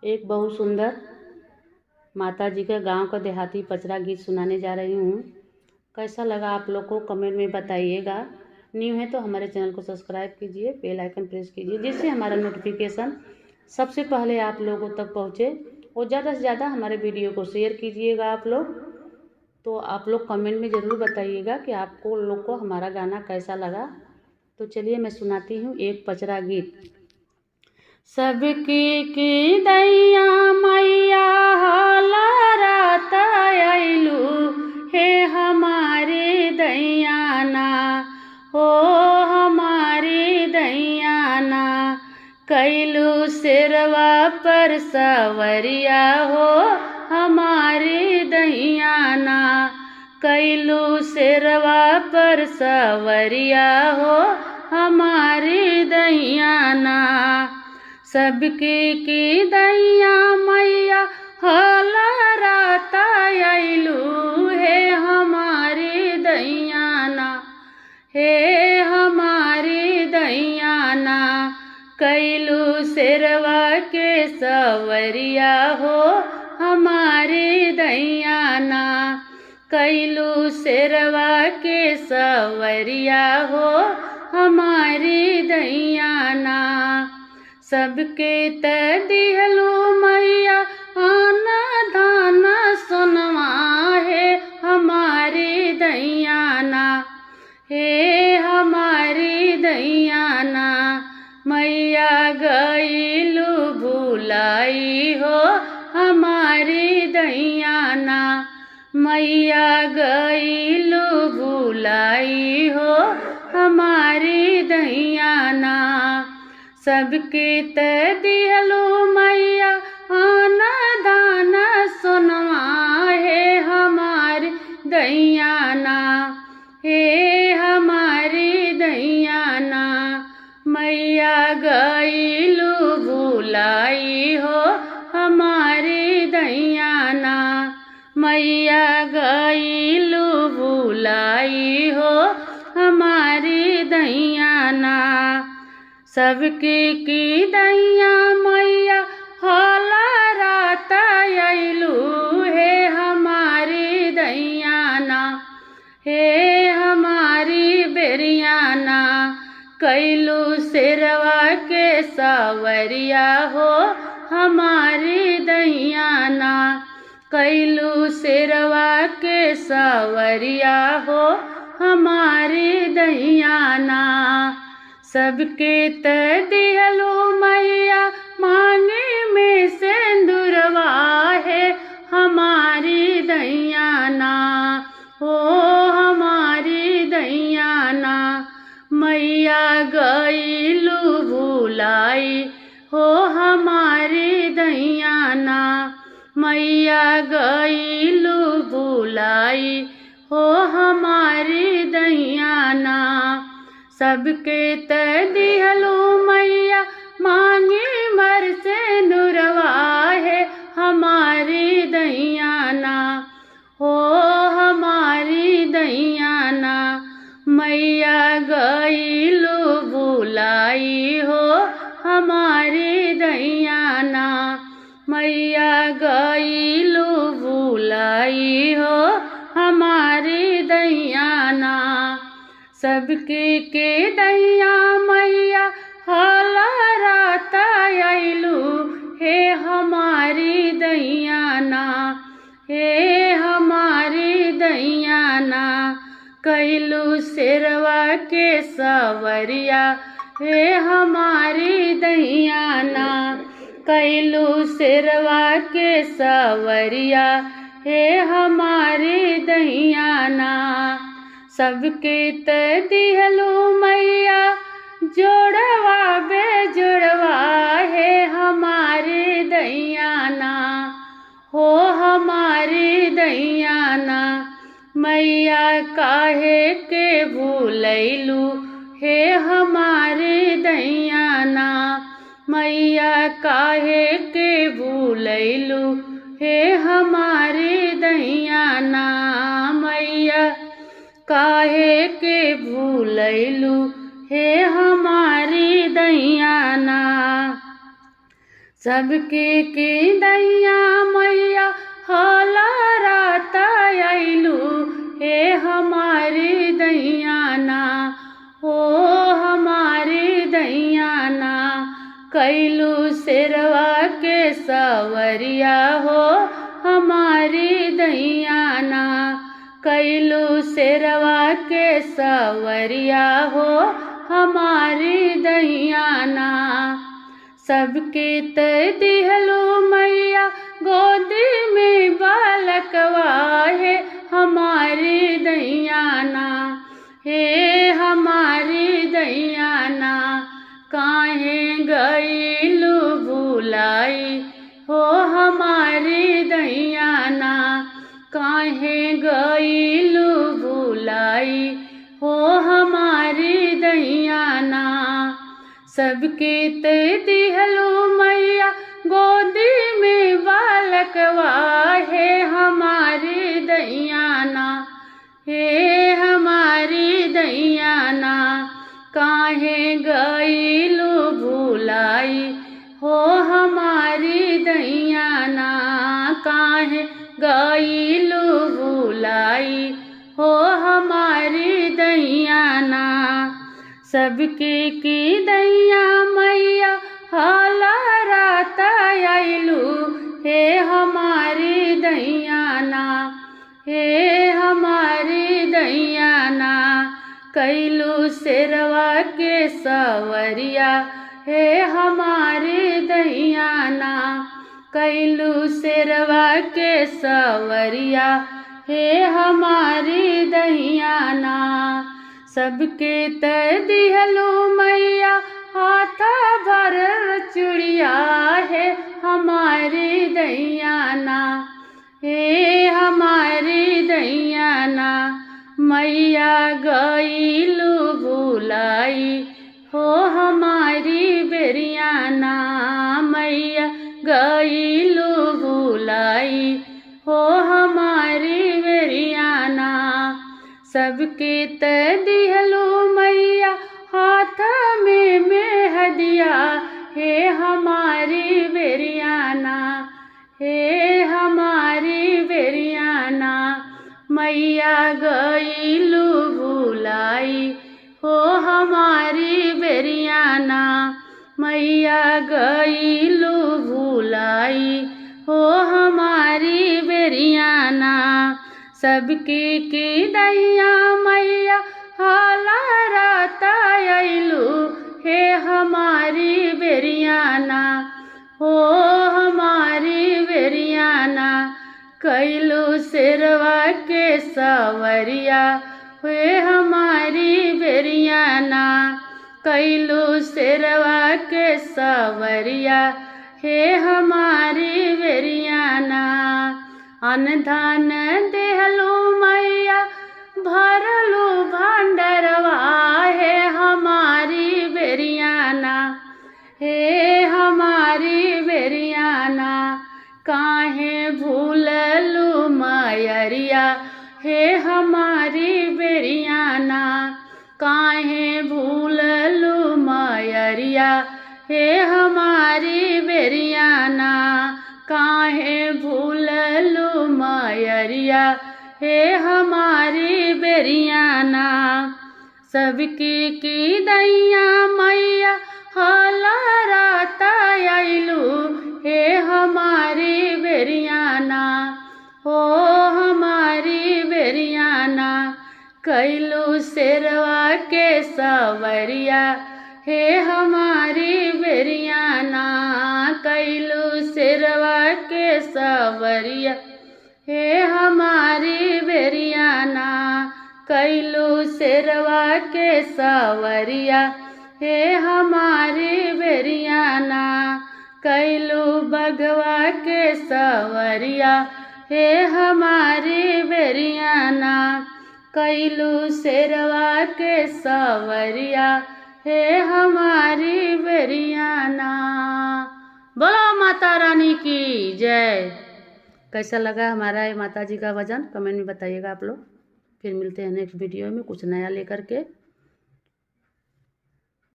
एक बहुत सुंदर माता जी के गांव का देहाती पचरा गीत सुनाने जा रही हूँ। कैसा लगा आप लोग को कमेंट में बताइएगा। न्यू है तो हमारे चैनल को सब्सक्राइब कीजिए, बेल आइकन प्रेस कीजिए, जिससे हमारा नोटिफिकेशन सबसे पहले आप लोगों तक पहुँचे। और ज़्यादा से ज़्यादा हमारे वीडियो को शेयर कीजिएगा आप लोग। तो आप लोग कमेंट में ज़रूर बताइएगा कि आपको लोग को हमारा गाना कैसा लगा। तो चलिए मैं सुनाती हूँ एक पचरा गीत। सबकी की दैया मैया हालारात आइलू, हे हमारी दैयाना, हो हमारी दैयाना। कैलू सिरवा पर सवरिया, हो हमारी दैयाना। कैलू सिरवा पर सवरिया, हो हमारी दैयाना। सबकी की दैया मैया हालारात आइलू, हे हमारी दैयाना, हे हमारी दैयाना। कैलू सिरवा के सवरिया, हो हमारी दैयाना। कैलू सिरवा के सवरिया, हो हमारी दैयाना। सबके दिहलू मैया आना दाना सुनवा, है हमारी दैयाना, हे हमारी दैयाना। मैया गईलू भुलाई, हो हमारी दैयाना। मैया गईलू भुलाई, हो हमारी दैयाना। सबके दिहलू मैया आना दाना सुनवा, है हमारी दैयाना, हे हमारी दैयाना। मैया गईलू भुलाई, हो हमारी दैयाना। मैया गईलू भुलाई, हो हमारी दैयाना। सबकी की दैया मैया हालारात आइलू, हे हमारी दैयाना, हे हमारी बेरियाना। कैलू सिरवा के सवरिया, हो हमारी दैयाना। कैलू सिरवा के सवरिया, हो हमारी दैयाना। सबके दिहलू मैया मांगे में सिंदूरवा, है हमारी दैयाना, हो हमारी दैयाना। मैया गईलू भुलाई, हो हमारी दैयाना। मैया गईलू भुलाई, हो हमारी दैयाना। सबके दिहलू मैया मांगी मर से नुरवा, है हमारी दैयाना, हो हमारी दैयाना। मैया गईलू भुलाई, हो हमारी दैयाना। मैया गईलू भुलाई, हो हमारी दैयाना। सबके दैया मैया हालारात आइलू, हे हमारी दैयाना, हे हमारी दैयाना। कैलू सिरवा के सवरिया, हे हमारी दैयाना। कैलू सिरवा के सवरिया, हे हमारी दैयाना। सबके दिहलू मैया जोड़वा बेजोड़वा, है हमारी दैयाना, हो हमारी दैयाना। मैया काहे के भूलैलू, हे हमारी दैयाना। मैया काहे के भूलैलू, हे हमारी दैयाना। मैया काहे के भूलैलू, हे हमारी दैयाना। सबके की दैया मैया हाला रात आइलू, हे हमारी दैयाना, ओ हमारी दैयाना। कैलू शेरवा के सवरिया हो हमारी दैयाना, कैलू शेरवा के सवरिया हो हमारी दैयाना। सबके तय दिहलो मैया गोदी में बालकवा, है हमारी दैयाना, हे हमारी दैयाना। काहे गईलू भुलाई हो हमारी दैयाना, काहे गईलू भुलाई हो हमारी दैयाना। सबके तय दिहलो मैया गोदी में बालकवा, है हमारी दैयाना, हे हमारी दैयाना। काहे गईलू भुलाई हो हमारी दैयाना, काहे गईलू भुलाई हो हमारी दैयाना। सबके की दैया मैया हाला रात आइलू, हे हमारी दैयाना, हे हमारी दैयाना। कैलू शेरवा के सवरिया, हे हमारी दैयाना, कैलू शेरवा के सवरिया, हे हमारी दैयाना। सबके तय दिहलो मैया हाथ भर चूड़िया, है हमारी दैयाना, हे हमारी दैयाना। मैया गईलू भुलाई हो हमारी बेरियाना, मैया गईलू भुलाई हो हमारी बेरियाना। सबके तय दिहलो मैया हाथ में मेहदिया, हे हमारी बेरियाना, हे हमारी बेरियाना। मैया गईलू भुलाई हो हमारी बेरियाना, मैया गईलू भुलाई हो हमारी बेरियाना। सबके की दैया मैया हाला रात आइलू, हे हमारी बेरियाना, हो हमारी बेरियाना। कैलू शेरवा के सवरिया, हे हमारी बेरियाना, कैलू शेरवा के सवरिया, हे हमारी बेरियाना। अनधान देहलो मैया भरलू भंडरवा, है हमारी बेरियाना, हे हमारी बेरियाना। काहे भूललू मयरिया, हे हमारी बेरियाना, काहे भूललू मयरिया, हे हमारी बेरियाना। काहे भूललू मयरिया, हे हमारी बेरियाना। सबके की दैया मैया हाला रात आइलू, हे हमारी बेरियाना, हो हमारी बेरियाना। कैलू शेरवा के सवरिया, हे हमारी बेरियाना, कैलू शेरवा के सवरिया, हे हमारी बेरियाना। कैलू शेरवा के सवरिया, हे हमारी बेरियाना। कैलू बगवा के सवरिया, हे हमारी बेरियाना। कैलू शेरवा के सवरिया, हे हमारी बेरियाना। बोलो माता रानी की जय। कैसा लगा हमारा ये माता जी का भजन कमेंट में बताइएगा आप लोग। फिर मिलते हैं नेक्स्ट वीडियो में कुछ नया लेकर के।